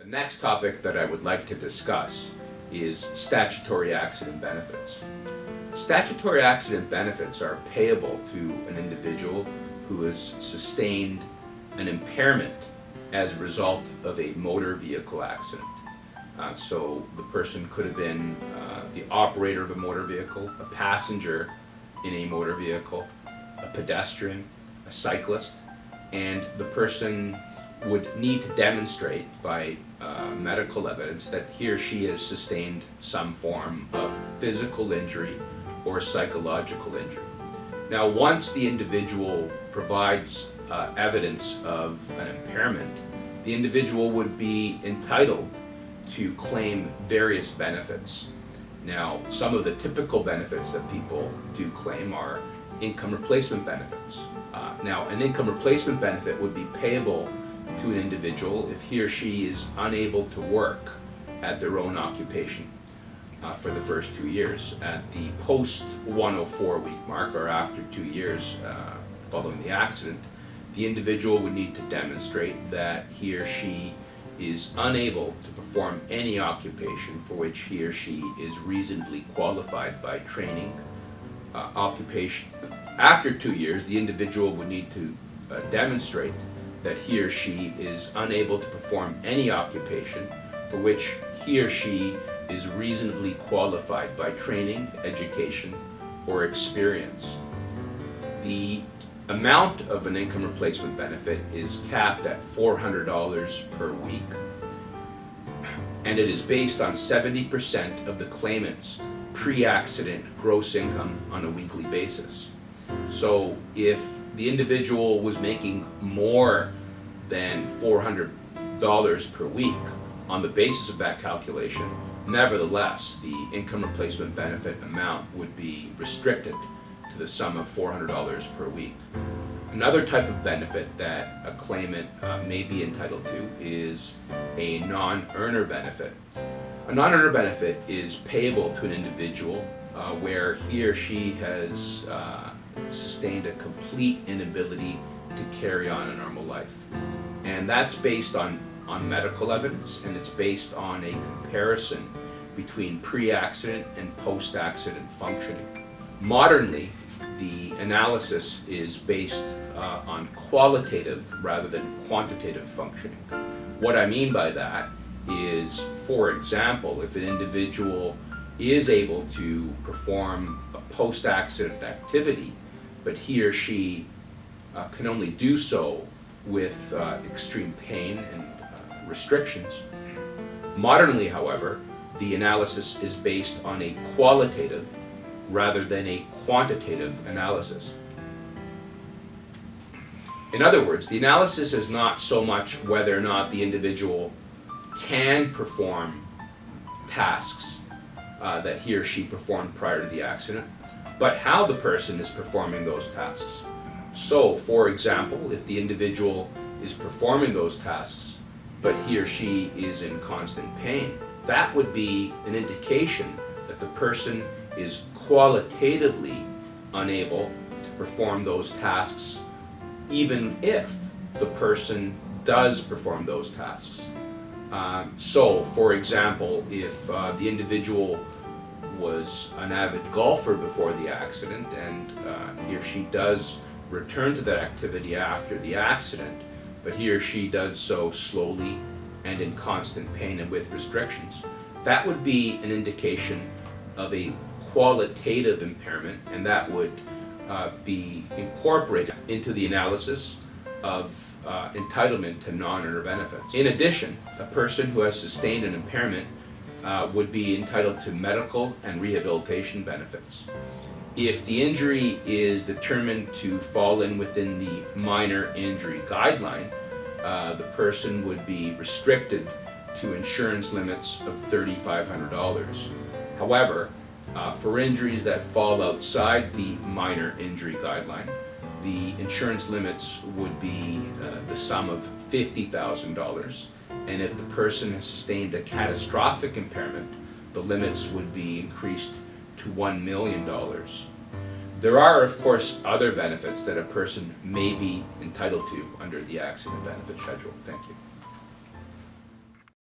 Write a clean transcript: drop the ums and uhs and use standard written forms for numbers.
The next topic that I would like to discuss is statutory accident benefits. Statutory accident benefits are payable to an individual who has sustained an impairment as a result of a motor vehicle accident. So the person could have been the operator of a motor vehicle, a passenger in a motor vehicle, a pedestrian, a cyclist, and the person would need to demonstrate by medical evidence that he or she has sustained some form of physical injury or psychological injury. Now, once the individual provides evidence of an impairment, the individual would be entitled to claim various benefits. Now, some of the typical benefits that people do claim are income replacement benefits. Now, an income replacement benefit would be payable to an individual if he or she is unable to work at their own occupation for the first 2 years. At the post 104 week mark, or after 2 years following the accident, the individual would need to demonstrate that he or she is unable to perform any occupation for which he or she is reasonably qualified by training, occupation. After 2 years, the individual would need to demonstrate that he or she is unable to perform any occupation for which he or she is reasonably qualified by training, education, or experience. The amount of an income replacement benefit is capped at $400 per week, and it is based on 70% of the claimant's pre-accident gross income on a weekly basis. So if the individual was making more than $400 per week on the basis of that calculation, nevertheless, the income replacement benefit amount would be restricted to the sum of $400 per week. Another type of benefit that a claimant may be entitled to is a non-earner benefit. A non-earner benefit is payable to an individual where he or she has sustained a complete inability to carry on a normal life. And that's based on medical evidence, and it's based on a comparison between pre-accident and post-accident functioning. Modernly, the analysis is based on qualitative rather than quantitative functioning. What I mean by that is, for example, if an individual is able to perform a post-accident activity, but he or she can only do so with extreme pain and restrictions. Modernly, however, the analysis is based on a qualitative rather than a quantitative analysis. In other words, the analysis is not so much whether or not the individual can perform tasks that he or she performed prior to the accident, but how the person is performing those tasks. So, for example, if the individual is performing those tasks, but he or she is in constant pain, that would be an indication that the person is qualitatively unable to perform those tasks, even if the person does perform those tasks. So, for example, if the individual was an avid golfer before the accident and he or she does return to that activity after the accident, but he or she does so slowly and in constant pain and with restrictions, that would be an indication of a qualitative impairment, and that would be incorporated into the analysis of entitlement to non-earner benefits. In addition, a person who has sustained an impairment would be entitled to medical and rehabilitation benefits. If the injury is determined to fall in within the minor injury guideline, the person would be restricted to insurance limits of $3,500. However, for injuries that fall outside the minor injury guideline, the insurance limits would be the sum of $50,000, and if the person has sustained a catastrophic impairment, the limits would be increased to $1 million. There are, of course, other benefits that a person may be entitled to under the accident benefit schedule. Thank you.